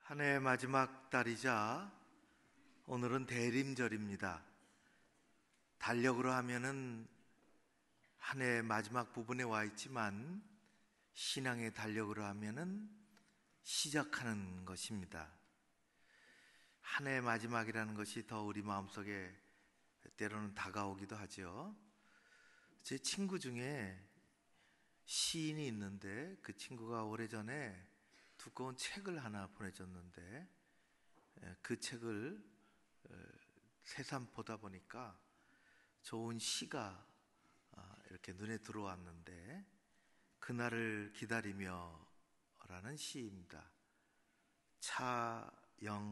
한 해의 마지막 달이자 오늘은 대림절입니다. 달력으로 하면은 한 해의 마지막 부분에 와 있지만 신앙의 달력으로 하면은 시작하는 것입니다. 한 해의 마지막이라는 것이 더 우리 마음속에 때로는 다가오기도 하죠. 제 친구 중에 시인이 있는데 그 친구가 오래전에 두꺼운 책을 하나 보내줬는데 그 책을 새삼 보다 보니까 좋은 시가 이렇게 눈에 들어왔는데 그날을 기다리며 라는 시입니다. 차영현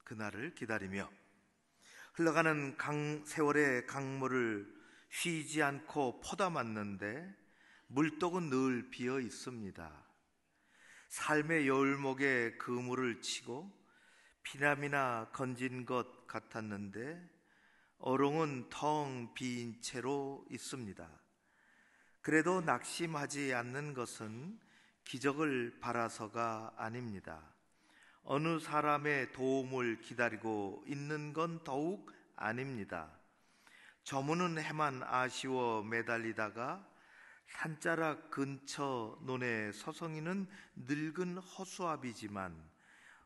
그날을 기다리며. 흘러가는 세월의 강물을 쉬지 않고 퍼담았는데 물독은 늘 비어 있습니다. 삶의 여울목에 그물을 치고 피남이나 건진 것 같았는데 어롱은 텅 빈 채로 있습니다. 그래도 낙심하지 않는 것은 기적을 바라서가 아닙니다. 어느 사람의 도움을 기다리고 있는 건 더욱 아닙니다. 저무는 해만 아쉬워 매달리다가 산자락 근처 논에 서성이는 늙은 허수아비지만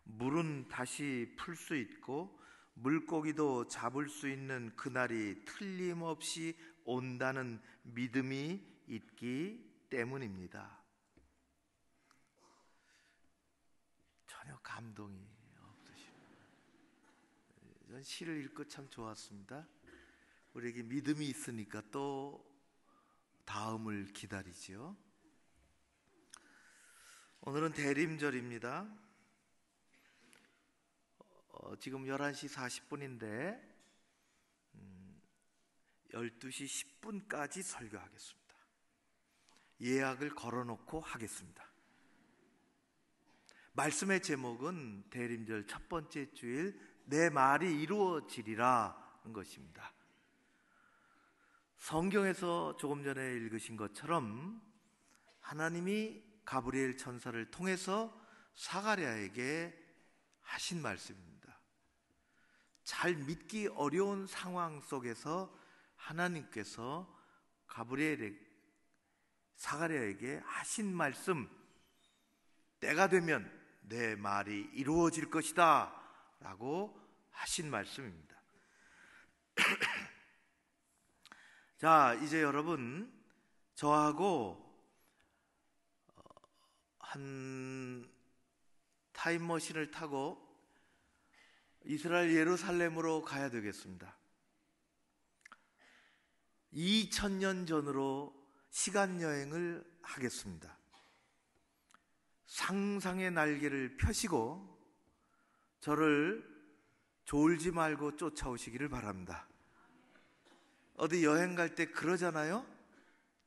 물은 다시 풀 수 있고 물고기도 잡을 수 있는 그날이 틀림없이 온다는 믿음이 있기 때문입니다. 전혀 감동이 없으십니다. 전 시를 읽고 참 좋았습니다. 우리에게 믿음이 있으니까 또 다음을 기다리지요. 오늘은 대림절입니다. 지금 11시 40분인데 12시 10분까지 설교하겠습니다. 예약을 걸어놓고 하겠습니다. 말씀의 제목은 대림절 첫 번째 주일 내 말이 이루어지리라 는 것입니다. 성경에서 조금 전에 읽으신 것처럼 하나님이 가브리엘 천사를 통해서 사가랴에게 하신 말씀입니다. 잘 믿기 어려운 상황 속에서 하나님께서 사가랴에게 하신 말씀, 때가 되면 내 말이 이루어질 것이다 라고 하신 말씀입니다. 자, 이제 여러분 저하고 한 타임머신을 타고 이스라엘 예루살렘으로 가야 되겠습니다. 2000년 전으로 시간여행을 하겠습니다. 상상의 날개를 펴시고 저를 졸지 말고 쫓아오시기를 바랍니다. 어디 여행 갈 때 그러잖아요.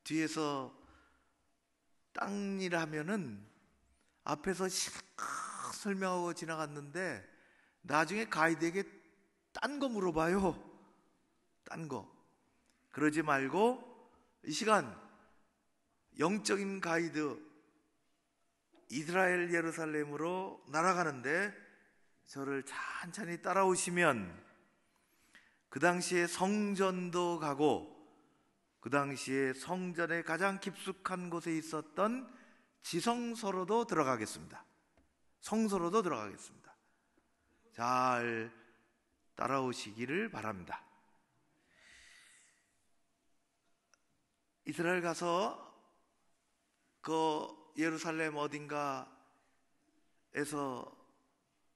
뒤에서 딴 일 하면은 앞에서 실컷 설명하고 지나갔는데 나중에 가이드에게 딴 거 물어봐요. 딴 거. 그러지 말고 이 시간 영적인 가이드 이스라엘 예루살렘으로 날아가는데 저를 천천히 따라오시면 그 당시에 성전도 가고 그 당시에 성전의 가장 깊숙한 곳에 있었던 지성소로도 들어가겠습니다. 성소로도 들어가겠습니다. 잘 따라오시기를 바랍니다. 이스라엘 가서 그 예루살렘 어딘가에서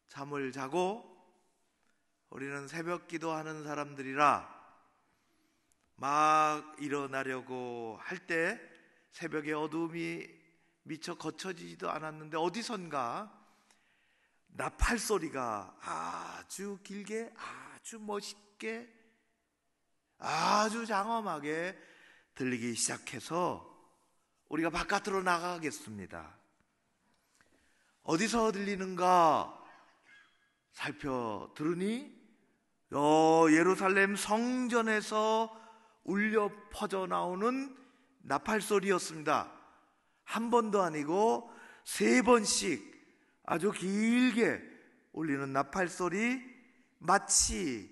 잠을 자고 우리는 새벽 기도하는 사람들이라 막 일어나려고 할 때 새벽에 어둠이 미처 거쳐지지도 않았는데 어디선가 나팔 소리가 아주 길게, 아주 멋있게, 아주 장엄하게 들리기 시작해서 우리가 바깥으로 나가겠습니다. 어디서 들리는가 살펴 들으니 예루살렘 성전에서 울려 퍼져 나오는 나팔 소리였습니다. 한 번도 아니고 3번씩 아주 길게 울리는 나팔 소리, 마치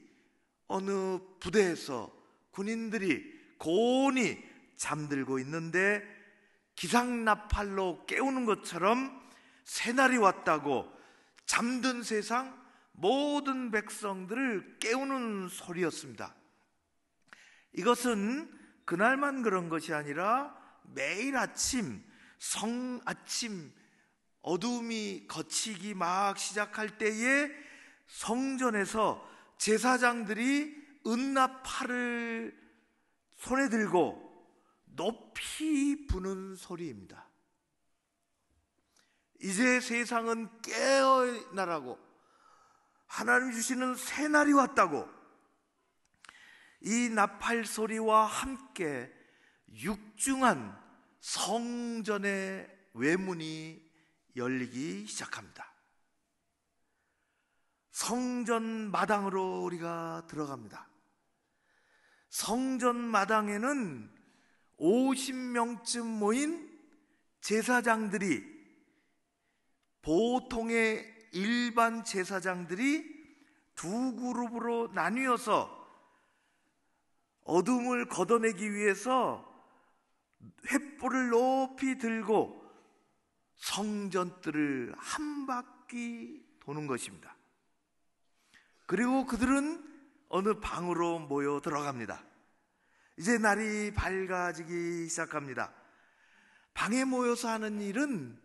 어느 부대에서 군인들이 고온히 잠들고 있는데 기상나팔로 깨우는 것처럼 새날이 왔다고 잠든 세상 모든 백성들을 깨우는 소리였습니다. 이것은 그날만 그런 것이 아니라 매일 아침 어둠이 걷히기 막 시작할 때에 성전에서 제사장들이 은나팔을 손에 들고 높이 부는 소리입니다. 이제 세상은 깨어나라고, 하나님 주시는 새날이 왔다고, 이 나팔 소리와 함께 육중한 성전의 외문이 열리기 시작합니다. 성전 마당으로 우리가 들어갑니다. 성전 마당에는 50명쯤 모인 제사장들이, 보통의 일반 제사장들이 두 그룹으로 나뉘어서 어둠을 걷어내기 위해서 횃불을 높이 들고 성전뜰을 한 바퀴 도는 것입니다. 그리고 그들은 어느 방으로 모여 들어갑니다. 이제 날이 밝아지기 시작합니다. 방에 모여서 하는 일은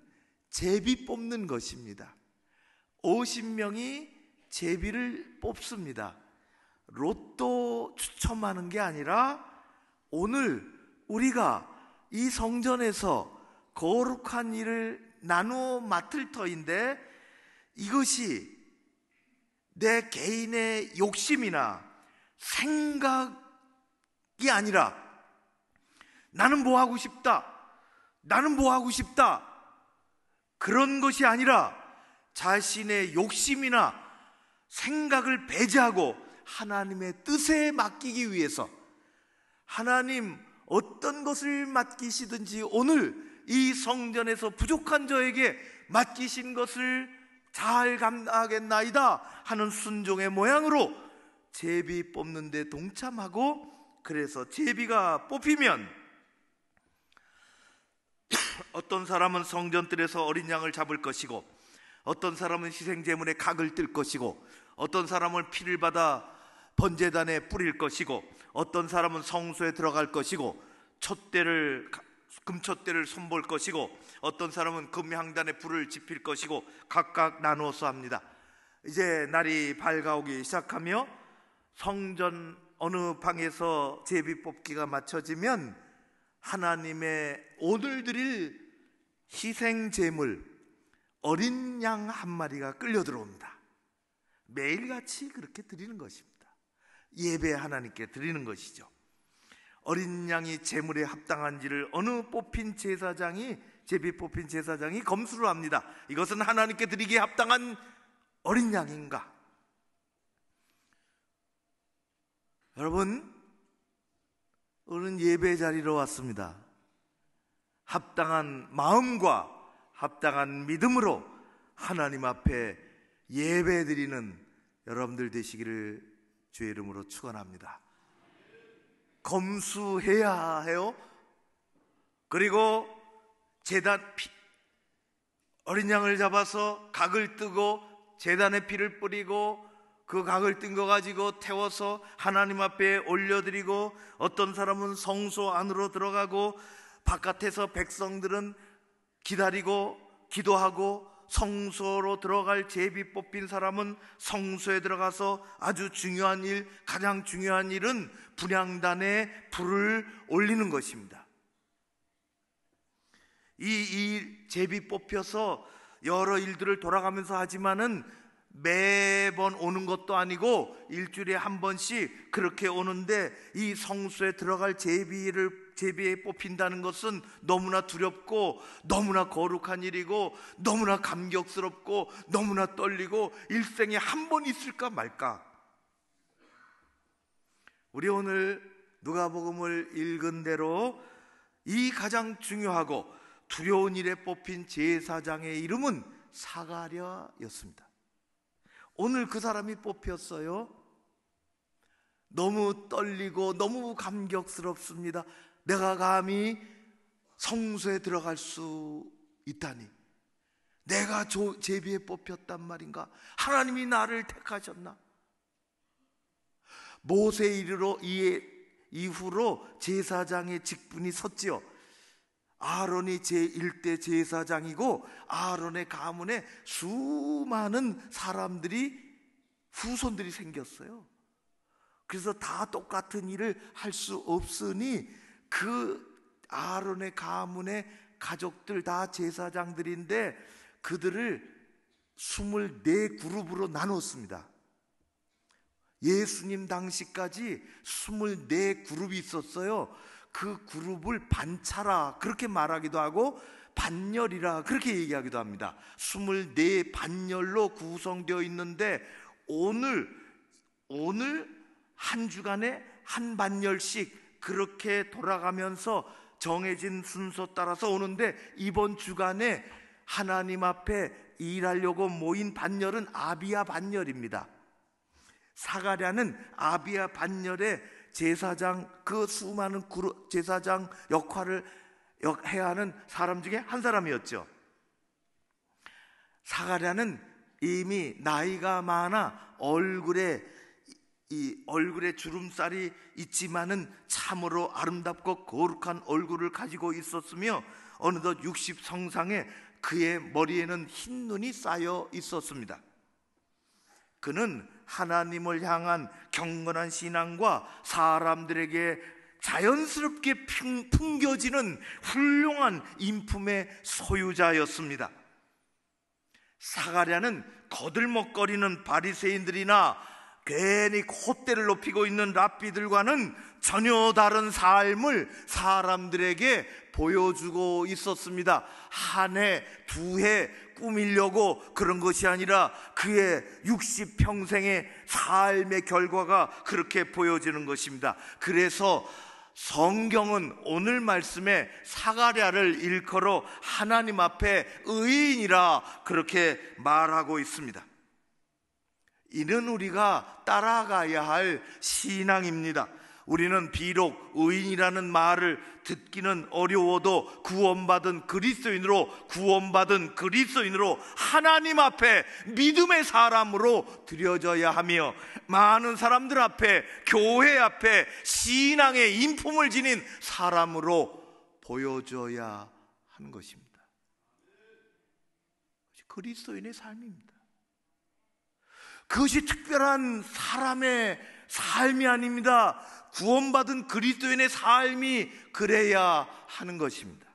제비 뽑는 것입니다. 50명이 제비를 뽑습니다. 로또 추첨하는 게 아니라 오늘 우리가 이 성전에서 거룩한 일을 나누어 맡을 터인데, 이것이 내 개인의 욕심이나 생각이 아니라 나는 뭐 하고 싶다, 나는 뭐 하고 싶다, 그런 것이 아니라 자신의 욕심이나 생각을 배제하고 하나님의 뜻에 맡기기 위해서, 하나님 어떤 것을 맡기시든지 오늘 이 성전에서 부족한 저에게 맡기신 것을 잘 감당하겠나이다 하는 순종의 모양으로 제비 뽑는 데 동참하고, 그래서 제비가 뽑히면 어떤 사람은 성전뜰에서 어린 양을 잡을 것이고, 어떤 사람은 희생제물의 각을 뜰 것이고, 어떤 사람은 피를 받아 번제단에 뿌릴 것이고, 어떤 사람은 성소에 들어갈 것이고, 금촛대를 손볼 것이고, 어떤 사람은 금향단에 불을 지필 것이고, 각각 나누어서 합니다. 이제 날이 밝아오기 시작하며 성전 어느 방에서 제비 뽑기가 마쳐지면 하나님의 오늘 드릴 희생제물 어린 양 한 마리가 끌려 들어옵니다. 매일같이 그렇게 드리는 것입니다. 예배 하나님께 드리는 것이죠. 어린 양이 제물에 합당한지를 어느 제비 뽑힌 제사장이 검수를 합니다. 이것은 하나님께 드리기에 합당한 어린 양인가? 여러분, 오늘 예배 자리로 왔습니다. 합당한 마음과 합당한 믿음으로 하나님 앞에 예배 드리는 여러분들 되시기를 주의 이름으로 축원합니다. 검수해야 해요. 그리고 어린 양을 잡아서 각을 뜨고 제단에 피를 뿌리고 그 각을 뜬 거 가지고 태워서 하나님 앞에 올려드리고, 어떤 사람은 성소 안으로 들어가고 바깥에서 백성들은 기다리고 기도하고, 성소로 들어갈 제비 뽑힌 사람은 성소에 들어가서 아주 중요한 일, 가장 중요한 일은 분향단에 불을 올리는 것입니다. 이 제비 뽑혀서 여러 일들을 돌아가면서 하지만은 매번 오는 것도 아니고 일주일에 한 번씩 그렇게 오는데, 이 성소에 들어갈 제비에 뽑힌다는 것은 너무나 두렵고 너무나 거룩한 일이고 너무나 감격스럽고 너무나 떨리고 일생에 한 번 있을까 말까. 우리 오늘 누가복음을 읽은 대로 이 가장 중요하고 두려운 일에 뽑힌 제사장의 이름은 사가랴였습니다. 오늘 그 사람이 뽑혔어요. 너무 떨리고 너무 감격스럽습니다. 내가 감히 성소에 들어갈 수 있다니, 내가 제비에 뽑혔단 말인가? 하나님이 나를 택하셨나? 모세 이후로 제사장의 직분이 섰지요. 아론이 제1대 제사장이고 아론의 가문에 수많은 사람들이, 후손들이 생겼어요. 그래서 다 똑같은 일을 할 수 없으니 그 아론의 가문의 가족들 다 제사장들인데 그들을 24그룹으로 나눴습니다. 예수님 당시까지 24그룹이 있었어요. 그 그룹을 반차라 그렇게 말하기도 하고 반열이라 그렇게 얘기하기도 합니다. 24반열로 구성되어 있는데 오늘 한 주간에 한 반열씩 그렇게 돌아가면서 정해진 순서 따라서 오는데, 이번 주간에 하나님 앞에 일하려고 모인 반열은 아비야 반열입니다. 사가랴는 아비야 반열의 제사장, 그 수많은 제사장 역할을 해야 하는 사람 중에 한 사람이었죠. 사가랴는 이미 나이가 많아 얼굴에 주름살이 있지만은 참으로 아름답고 거룩한 얼굴을 가지고 있었으며 어느덧 60성상에 그의 머리에는 흰 눈이 쌓여 있었습니다. 그는 하나님을 향한 경건한 신앙과 사람들에게 자연스럽게 풍겨지는 훌륭한 인품의 소유자였습니다. 사가랴는 거들먹거리는 바리새인들이나 괜히 콧대를 높이고 있는 랍비들과는 전혀 다른 삶을 사람들에게 보여주고 있었습니다. 한 해, 두 해 꾸미려고 그런 것이 아니라 그의 60평생의 삶의 결과가 그렇게 보여지는 것입니다. 그래서 성경은 오늘 말씀에 사가랴를 일컬어 하나님 앞에 의인이라 그렇게 말하고 있습니다. 이는 우리가 따라가야 할 신앙입니다. 우리는 비록 의인이라는 말을 듣기는 어려워도 구원받은 그리스도인으로 하나님 앞에 믿음의 사람으로 드려져야 하며, 많은 사람들 앞에, 교회 앞에 신앙의 인품을 지닌 사람으로 보여져야 하는 것입니다. 그리스도인의 삶입니다. 그것이 특별한 사람의 삶이 아닙니다. 구원받은 그리스도인의 삶이 그래야 하는 것입니다.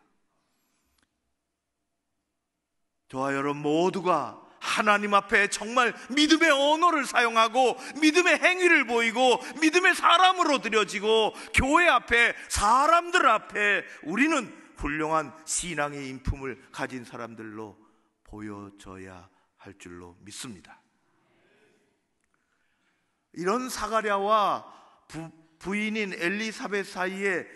저와 여러분 모두가 하나님 앞에 정말 믿음의 언어를 사용하고 믿음의 행위를 보이고 믿음의 사람으로 드려지고, 교회 앞에, 사람들 앞에 우리는 훌륭한 신앙의 인품을 가진 사람들로 보여져야 할 줄로 믿습니다. 이런 사가랴와 부인인 엘리사벳 사이에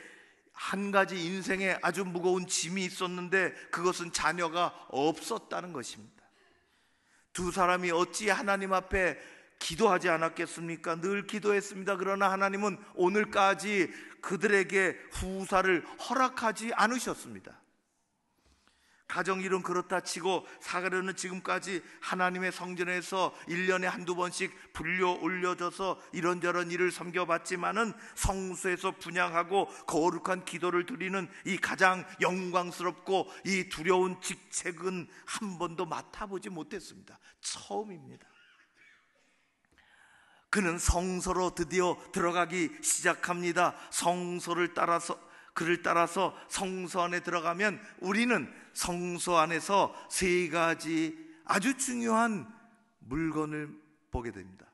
한 가지 인생에 아주 무거운 짐이 있었는데 그것은 자녀가 없었다는 것입니다. 두 사람이 어찌 하나님 앞에 기도하지 않았겠습니까? 늘 기도했습니다. 그러나 하나님은 오늘까지 그들에게 후사를 허락하지 않으셨습니다. 가정일은 그렇다 치고 사가랴는 지금까지 하나님의 성전에서 1년에 한두 번씩 불려 올려져서 이런저런 일을 섬겨봤지만은 성소에서 분향하고 거룩한 기도를 드리는 이 가장 영광스럽고 이 두려운 직책은 한 번도 맡아보지 못했습니다. 처음입니다. 그는 성소로 드디어 들어가기 시작합니다. 그를 따라서 성소 안에 들어가면 우리는 성소 안에서 세 가지 아주 중요한 물건을 보게 됩니다.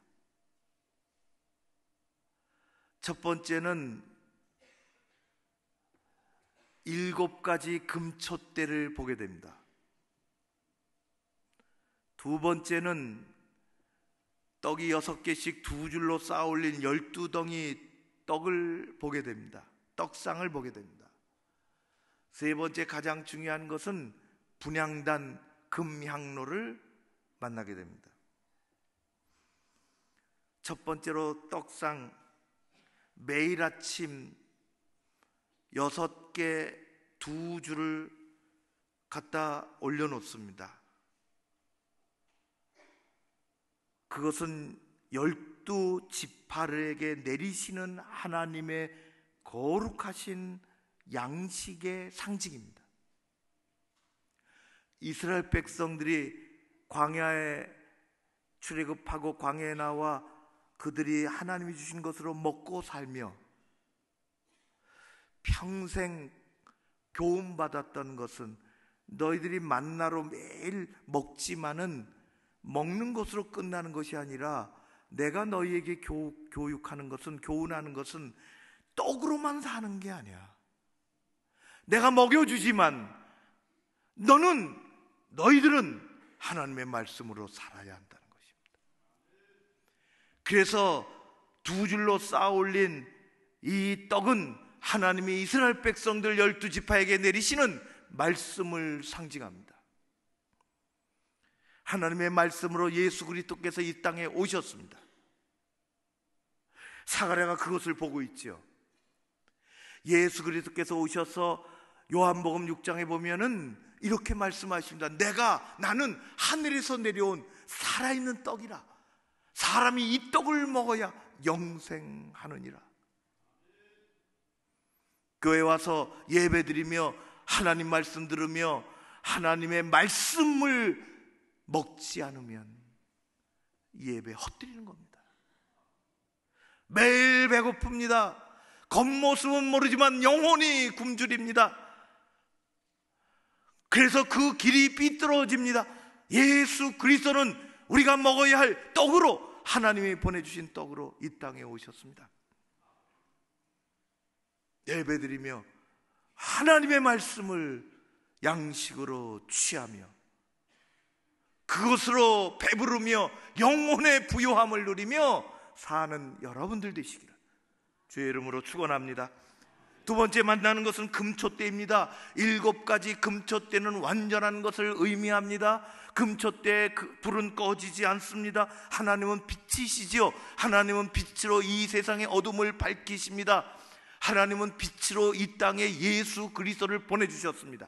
첫 번째는 7가지 금촛대를 보게 됩니다. 두 번째는 떡이 6개씩 두 줄로 쌓아 올린 12덩이 떡을 보게 됩니다. 떡상을 보게 됩니다. 세 번째 가장 중요한 것은 분향단 금향로를 만나게 됩니다. 첫 번째로 떡상, 매일 아침 6개 2줄을 갖다 올려놓습니다. 그것은 12지파들에게 내리시는 하나님의 거룩하신 양식의 상징입니다. 이스라엘 백성들이 광야에 출애굽하고 광야에 나와 그들이 하나님이 주신 것으로 먹고 살며 평생 교훈받았던 것은 너희들이 만나로 매일 먹지만은 먹는 것으로 끝나는 것이 아니라 내가 너희에게 교육하는 것은, 교훈하는 것은 떡으로만 사는 게 아니야. 내가 먹여주지만 너희들은 하나님의 말씀으로 살아야 한다는 것입니다. 그래서 2줄로 쌓아 올린 이 떡은 하나님이 이스라엘 백성들 12지파에게 내리시는 말씀을 상징합니다. 하나님의 말씀으로 예수 그리스도께서 이 땅에 오셨습니다. 사가랴가 그것을 보고 있죠. 예수 그리스도께서 오셔서 요한복음 6장에 보면은 이렇게 말씀하십니다. 나는 하늘에서 내려온 살아있는 떡이라. 사람이 이 떡을 먹어야 영생하느니라. 교회 와서 예배드리며 하나님 말씀 들으며 하나님의 말씀을 먹지 않으면 예배 헛되리는 겁니다. 매일 배고픕니다. 겉모습은 모르지만 영혼이 굶주립니다. 그래서 그 길이 삐뚤어집니다. 예수 그리스도는 우리가 먹어야 할 떡으로, 하나님이 보내주신 떡으로 이 땅에 오셨습니다. 예배드리며 하나님의 말씀을 양식으로 취하며 그것으로 배부르며 영혼의 부요함을 누리며 사는 여러분들 되시기를 주의 이름으로 축원합니다. 두 번째 만나는 것은 금초대입니다. 7가지 금초대는 완전한 것을 의미합니다. 금초대의 그 불은 꺼지지 않습니다. 하나님은 빛이시지요. 하나님은 빛으로 이 세상의 어둠을 밝히십니다. 하나님은 빛으로 이 땅에 예수 그리스도를 보내주셨습니다.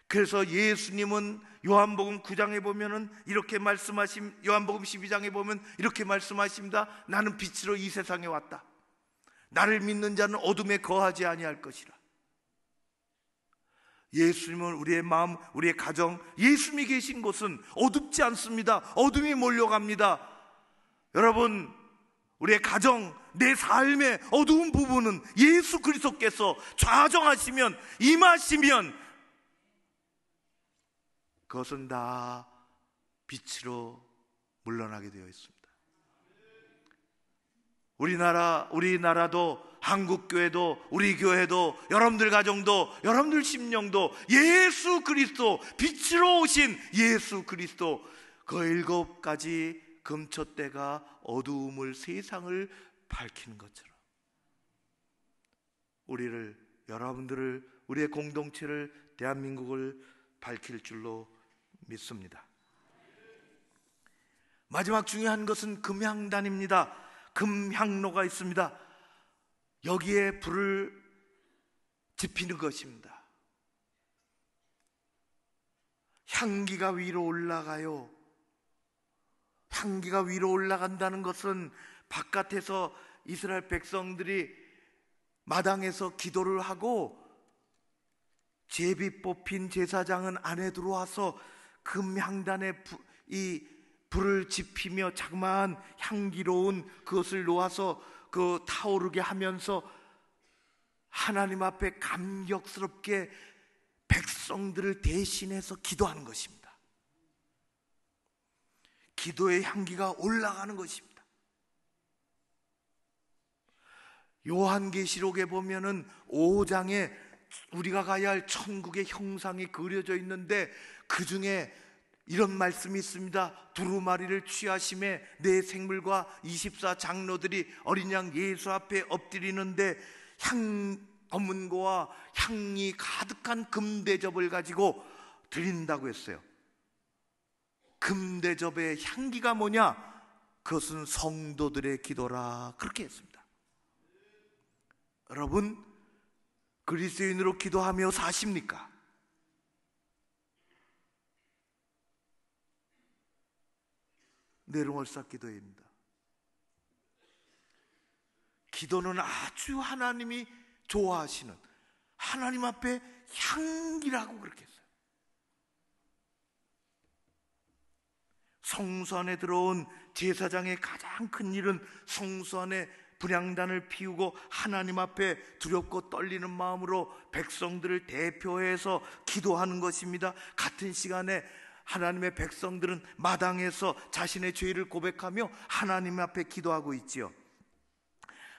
그래서 예수님은 요한복음 9장에 보면은 이렇게 요한복음 12장에 보면 이렇게 말씀하십니다. 나는 빛으로 이 세상에 왔다. 나를 믿는 자는 어둠에 거하지 아니할 것이라. 예수님은 우리의 마음, 우리의 가정, 예수님이 계신 곳은 어둡지 않습니다. 어둠이 몰려갑니다. 여러분, 우리의 가정, 내 삶의 어두운 부분은 예수 그리스도께서 좌정하시면, 임하시면 그것은 다 빛으로 물러나게 되어 있습니다. 우리나라도, 한국교회도, 우리 교회도, 여러분들 가정도, 여러분들 심령도 예수 그리스도, 빛으로 오신 예수 그리스도, 그 7가지 금초대가 어두움을, 세상을 밝히는 것처럼 여러분들을, 우리의 공동체를, 대한민국을 밝힐 줄로 믿습니다. 마지막 중요한 것은 금향단입니다. 금향로가 있습니다. 여기에 불을 지피는 것입니다. 향기가 위로 올라가요. 향기가 위로 올라간다는 것은 바깥에서 이스라엘 백성들이 마당에서 기도를 하고 제비 뽑힌 제사장은 안에 들어와서 금향단에 이 불을 지피며 자그마한 향기로운 그것을 놓아서 그 타오르게 하면서 하나님 앞에 감격스럽게 백성들을 대신해서 기도하는 것입니다. 기도의 향기가 올라가는 것입니다. 요한계시록에 보면은 5장에 우리가 가야 할 천국의 형상이 그려져 있는데 그 중에 이런 말씀이 있습니다. 두루마리를 취하심에 내 생물과 24장로들이 어린 양 예수 앞에 엎드리는데 검은고와 향이 가득한 금대접을 가지고 드린다고 했어요. 금대접의 향기가 뭐냐? 그것은 성도들의 기도라, 그렇게 했습니다. 여러분, 그리스도인으로 기도하며 사십니까? 내롱얼싹 기도입니다. 기도는 아주 하나님이 좋아하시는 하나님 앞에 향기라고 그렇게 했어요. 성소 안에 들어온 제사장의 가장 큰 일은 성소 안에 분향단을 피우고 하나님 앞에 두렵고 떨리는 마음으로 백성들을 대표해서 기도하는 것입니다. 같은 시간에 하나님의 백성들은 마당에서 자신의 죄를 고백하며 하나님 앞에 기도하고 있지요.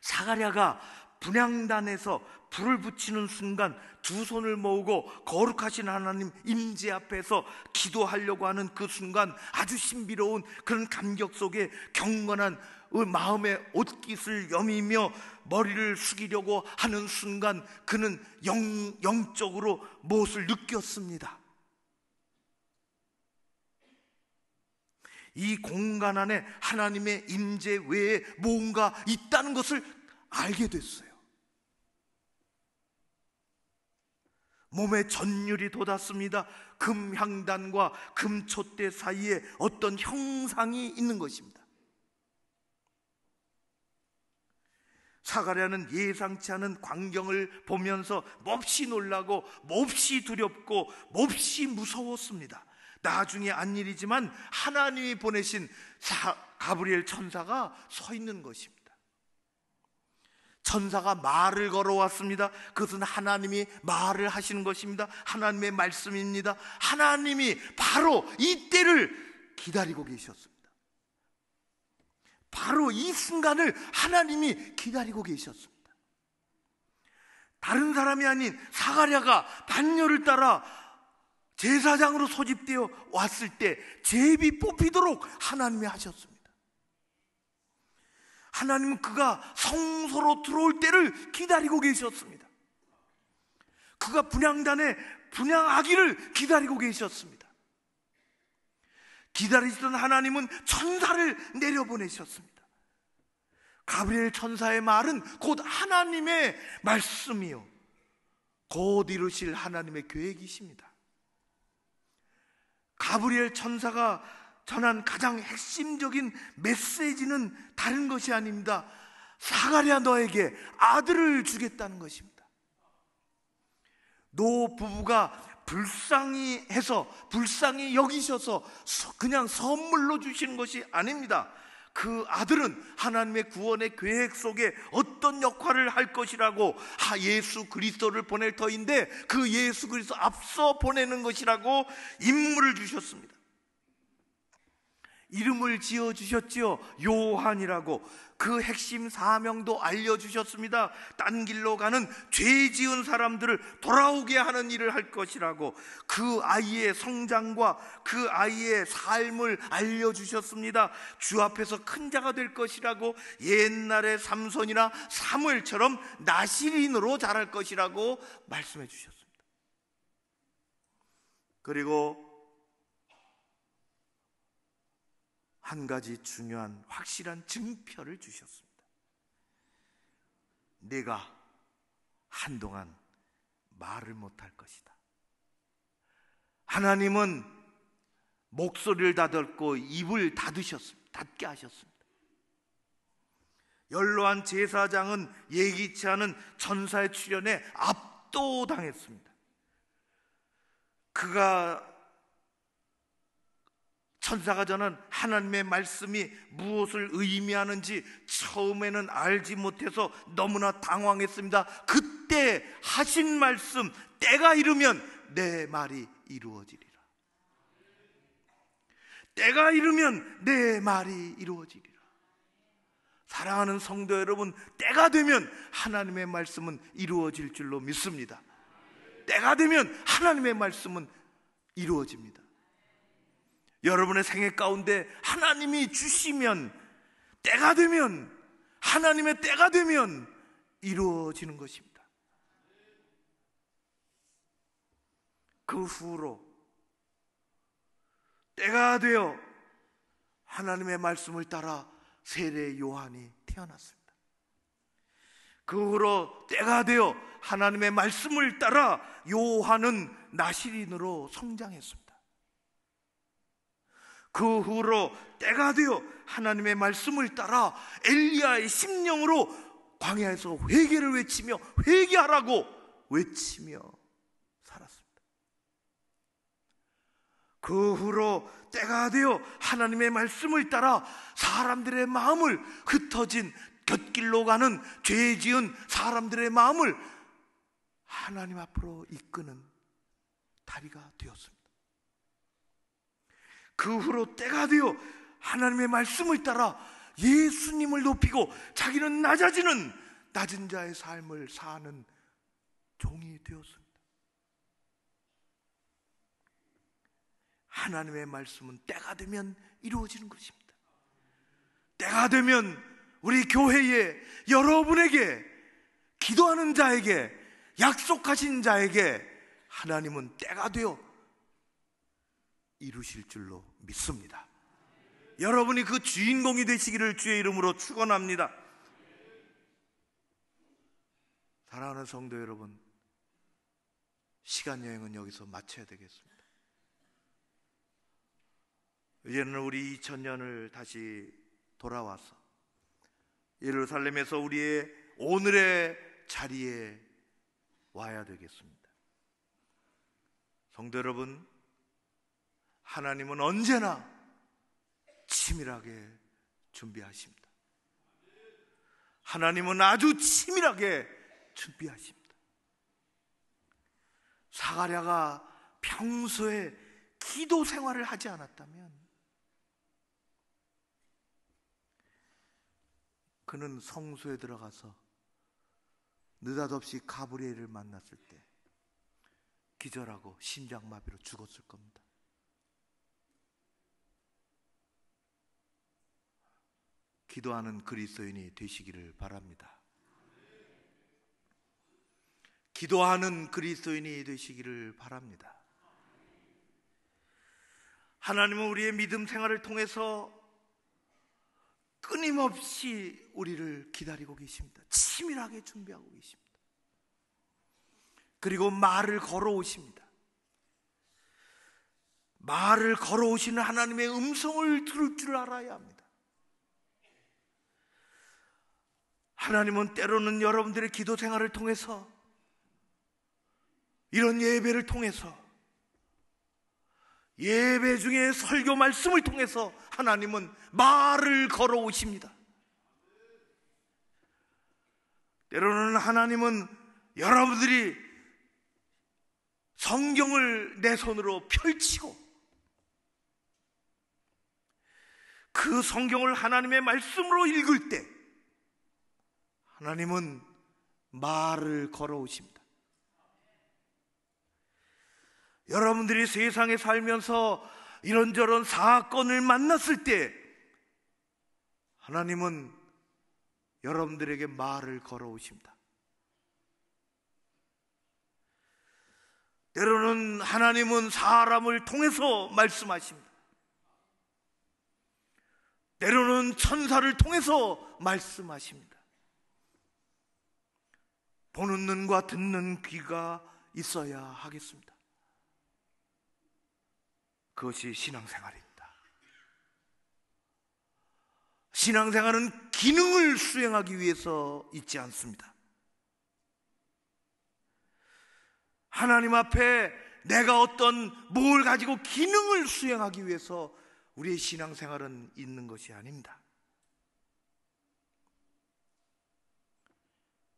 사가랴가 분향단에서 불을 붙이는 순간 두 손을 모으고 거룩하신 하나님 임재 앞에서 기도하려고 하는 그 순간, 아주 신비로운 그런 감격 속에 경건한 마음의 옷깃을 여미며 머리를 숙이려고 하는 순간 그는 영적으로 무엇을 느꼈습니다. 이 공간 안에 하나님의 임재 외에 뭔가 있다는 것을 알게 됐어요. 몸에 전율이 돋았습니다. 금향단과 금촛대 사이에 어떤 형상이 있는 것입니다. 사가랴는 예상치 않은 광경을 보면서 몹시 놀라고 몹시 두렵고 몹시 무서웠습니다. 나중에 안 일이지만 하나님이 보내신 가브리엘 천사가 서 있는 것입니다. 천사가 말을 걸어왔습니다. 그것은 하나님이 말을 하시는 것입니다. 하나님의 말씀입니다. 하나님이 바로 이 때를 기다리고 계셨습니다. 바로 이 순간을 하나님이 기다리고 계셨습니다. 다른 사람이 아닌 사가랴가 반열을 따라 제사장으로 소집되어 왔을 때 제비 뽑히도록 하나님이 하셨습니다. 하나님은 그가 성소로 들어올 때를 기다리고 계셨습니다. 그가 분향단에 분향하기를 기다리고 계셨습니다. 기다리시던 하나님은 천사를 내려보내셨습니다. 가브리엘 천사의 말은 곧 하나님의 말씀이요, 곧 이루실 하나님의 계획이십니다. 가브리엘 천사가 전한 가장 핵심적인 메시지는 다른 것이 아닙니다. 사가랴, 너에게 아들을 주겠다는 것입니다. 노 부부가 불쌍히 여기셔서 그냥 선물로 주시는 것이 아닙니다. 그 아들은 하나님의 구원의 계획 속에 어떤 역할을 할 것이라고, 예수 그리스도를 보낼 터인데 그 예수 그리스도 앞서 보내는 것이라고 임무를 주셨습니다. 이름을 지어주셨지요. 요한이라고. 그 핵심 사명도 알려주셨습니다. 딴 길로 가는 죄 지은 사람들을 돌아오게 하는 일을 할 것이라고 그 아이의 성장과 그 아이의 삶을 알려주셨습니다. 주 앞에서 큰 자가 될 것이라고, 옛날의 삼손이나 사무엘처럼 나실인으로 자랄 것이라고 말씀해 주셨습니다. 그리고 한 가지 중요한 확실한 증표를 주셨습니다. 내가 한동안 말을 못할 것이다. 하나님은 목소리를 다듬고 입을 닫게 하셨습니다. 연로한 제사장은 예기치 않은 천사의 출현에 압도당했습니다. 천사가 전한 하나님의 말씀이 무엇을 의미하는지 처음에는 알지 못해서 너무나 당황했습니다. 그때 하신 말씀, 때가 이르면 내 말이 이루어지리라. 때가 이르면 내 말이 이루어지리라. 사랑하는 성도 여러분, 때가 되면 하나님의 말씀은 이루어질 줄로 믿습니다. 때가 되면 하나님의 말씀은 이루어집니다. 여러분의 생애 가운데 하나님이 주시면, 때가 되면, 하나님의 때가 되면 이루어지는 것입니다. 그 후로 때가 되어 하나님의 말씀을 따라 세례 요한이 태어났습니다. 그 후로 때가 되어 하나님의 말씀을 따라 요한은 나시린으로 성장했습니다. 그 후로 때가 되어 하나님의 말씀을 따라 엘리야의 심령으로 광야에서 회개를 외치며 회개하라고 외치며 살았습니다. 그 후로 때가 되어 하나님의 말씀을 따라 사람들의 마음을, 흩어진 곁길로 가는 죄 지은 사람들의 마음을 하나님 앞으로 이끄는 다리가 되었습니다. 그 후로 때가 되어 하나님의 말씀을 따라 예수님을 높이고 자기는 낮아지는 낮은 자의 삶을 사는 종이 되었습니다. 하나님의 말씀은 때가 되면 이루어지는 것입니다. 때가 되면 우리 교회에, 여러분에게, 기도하는 자에게, 약속하신 자에게 하나님은 때가 되어 이루실 줄로 믿습니다. 여러분이 그 주인공이 되시기를 주의 이름으로 축원합니다. 사랑하는 성도 여러분, 시간 여행은 여기서 마쳐야 되겠습니다. 이제는 우리 2000년을 다시 돌아와서 예루살렘에서 우리의 오늘의 자리에 와야 되겠습니다. 성도 여러분, 하나님은 언제나 치밀하게 준비하십니다. 하나님은 아주 치밀하게 준비하십니다. 사가랴가 평소에 기도 생활을 하지 않았다면 그는 성소에 들어가서 느닷없이 가브리엘을 만났을 때 기절하고 심장마비로 죽었을 겁니다. 기도하는 그리스도인이 되시기를 바랍니다. 기도하는 그리스도인이 되시기를 바랍니다. 하나님은 우리의 믿음 생활을 통해서 끊임없이 우리를 기다리고 계십니다. 치밀하게 준비하고 계십니다. 그리고 말을 걸어오십니다. 말을 걸어오시는 하나님의 음성을 들을 줄 알아야 합니다. 하나님은 때로는 여러분들의 기도 생활을 통해서, 이런 예배를 통해서, 예배 중에 설교 말씀을 통해서 하나님은 말을 걸어오십니다. 때로는 하나님은 여러분들이 성경을 내 손으로 펼치고 그 성경을 하나님의 말씀으로 읽을 때 하나님은 말을 걸어오십니다. 여러분들이 세상에 살면서 이런저런 사건을 만났을 때 하나님은 여러분들에게 말을 걸어오십니다. 때로는 하나님은 사람을 통해서 말씀하십니다. 때로는 천사를 통해서 말씀하십니다. 보는 눈과 듣는 귀가 있어야 하겠습니다. 그것이 신앙생활입니다. 신앙생활은 기능을 수행하기 위해서 있지 않습니다. 하나님 앞에 내가 어떤 뭘 가지고 기능을 수행하기 위해서 우리의 신앙생활은 있는 것이 아닙니다.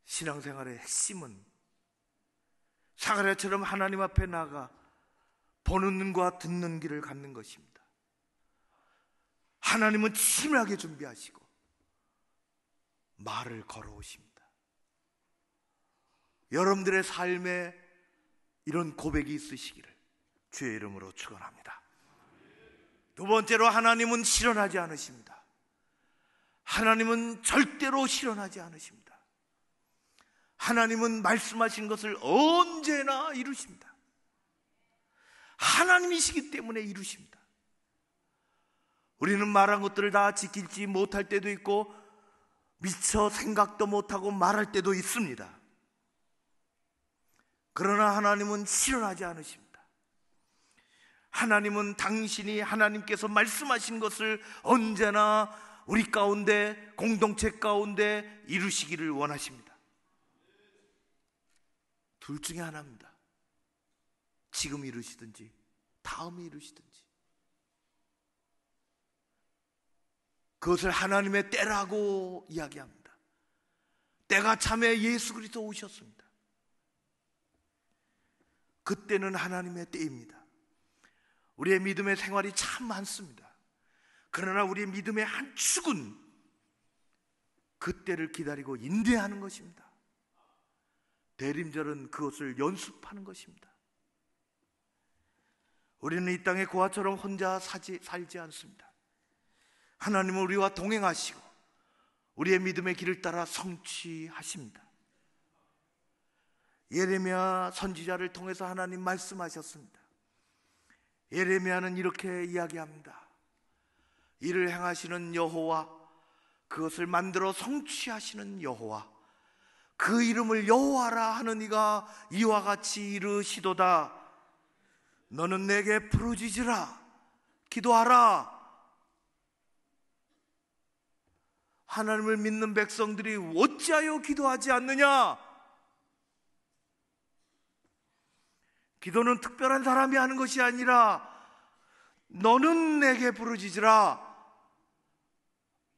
신앙생활의 핵심은 사가랴처럼 하나님 앞에 나가 보는 눈과 듣는 귀를 갖는 것입니다. 하나님은 치밀하게 준비하시고 말을 걸어오십니다. 여러분들의 삶에 이런 고백이 있으시기를 주의 이름으로 축원합니다. 두 번째로, 하나님은 실현하지 않으십니다. 하나님은 절대로 실현하지 않으십니다. 하나님은 말씀하신 것을 언제나 이루십니다. 하나님이시기 때문에 이루십니다. 우리는 말한 것들을 다 지킬지 못할 때도 있고 미처 생각도 못하고 말할 때도 있습니다. 그러나 하나님은 실현하지 않으십니다. 하나님은 하나님께서 말씀하신 것을 언제나 우리 가운데, 공동체 가운데 이루시기를 원하십니다. 둘 중에 하나입니다. 지금 이루시든지 다음에 이루시든지. 그것을 하나님의 때라고 이야기합니다. 때가 참에 예수 그리스도 오셨습니다. 그때는 하나님의 때입니다. 우리의 믿음의 생활이 참 많습니다. 그러나 우리의 믿음의 한 축은 그때를 기다리고 인내하는 것입니다. 대림절은 그것을 연습하는 것입니다. 우리는 이 땅에 고아처럼 혼자 살지 않습니다. 하나님은 우리와 동행하시고 우리의 믿음의 길을 따라 성취하십니다. 예레미야 선지자를 통해서 하나님 말씀하셨습니다. 예레미야는 이렇게 이야기합니다. 이를 행하시는 여호와, 그것을 만들어 성취하시는 여호와, 그 이름을 여호와라 하는 이가 이와 같이 이르시도다. 너는 내게 부르짖으라, 기도하라. 하나님을 믿는 백성들이 어찌하여 기도하지 않느냐? 기도는 특별한 사람이 하는 것이 아니라 너는 내게 부르짖으라.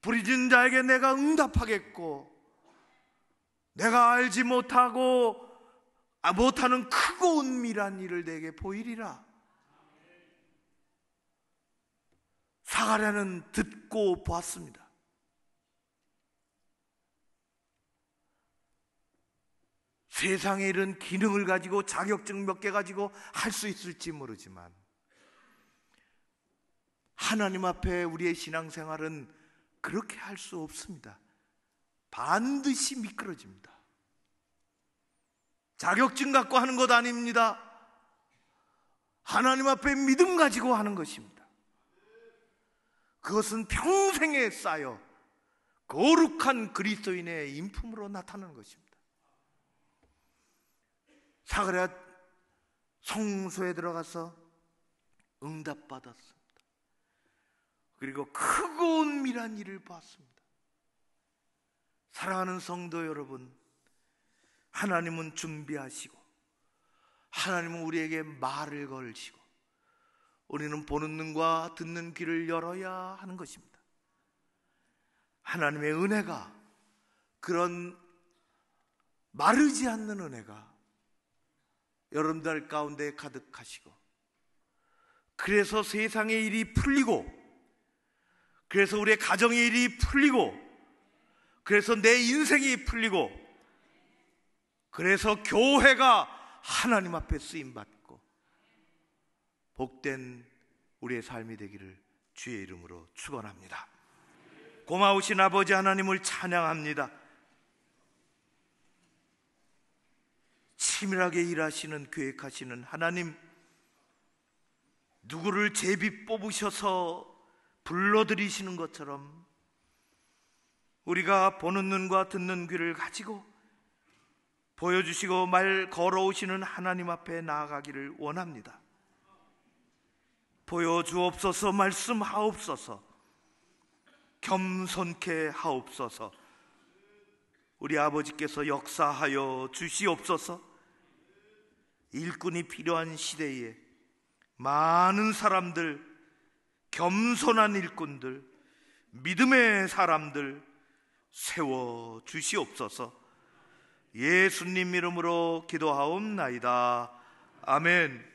부르짖는 자에게 내가 응답하겠고, 내가 알지 못하는 크고 은밀한 일을 내게 보이리라. 사가랴는 듣고 보았습니다. 세상에 이런 기능을 가지고 자격증 몇 개 가지고 할 수 있을지 모르지만 하나님 앞에 우리의 신앙생활은 그렇게 할 수 없습니다. 반드시 미끄러집니다. 자격증 갖고 하는 것 아닙니다. 하나님 앞에 믿음 가지고 하는 것입니다. 그것은 평생에 쌓여 거룩한 그리스도인의 인품으로 나타나는 것입니다. 사가랴 성소에 들어가서 응답받았습니다. 그리고 크고 은밀한 일을 봤습니다. 사랑하는 성도 여러분, 하나님은 준비하시고 하나님은 우리에게 말을 걸시고 우리는 보는 눈과 듣는 귀를 열어야 하는 것입니다. 하나님의 은혜가, 그런 마르지 않는 은혜가 여러분들 가운데 가득하시고, 그래서 세상의 일이 풀리고, 그래서 우리의 가정의 일이 풀리고, 그래서 내 인생이 풀리고, 그래서 교회가 하나님 앞에 쓰임받고 복된 우리의 삶이 되기를 주의 이름으로 축원합니다. 고마우신 아버지 하나님을 찬양합니다. 치밀하게 일하시는, 계획하시는 하나님, 누구를 제비 뽑으셔서 불러들이시는 것처럼 우리가 보는 눈과 듣는 귀를 가지고 보여주시고 말 걸어오시는 하나님 앞에 나아가기를 원합니다. 보여주옵소서, 말씀하옵소서, 겸손케 하옵소서. 우리 아버지께서 역사하여 주시옵소서. 일꾼이 필요한 시대에 많은 사람들, 겸손한 일꾼들, 믿음의 사람들 세워 주시옵소서. 예수님 이름으로 기도하옵나이다. 아멘.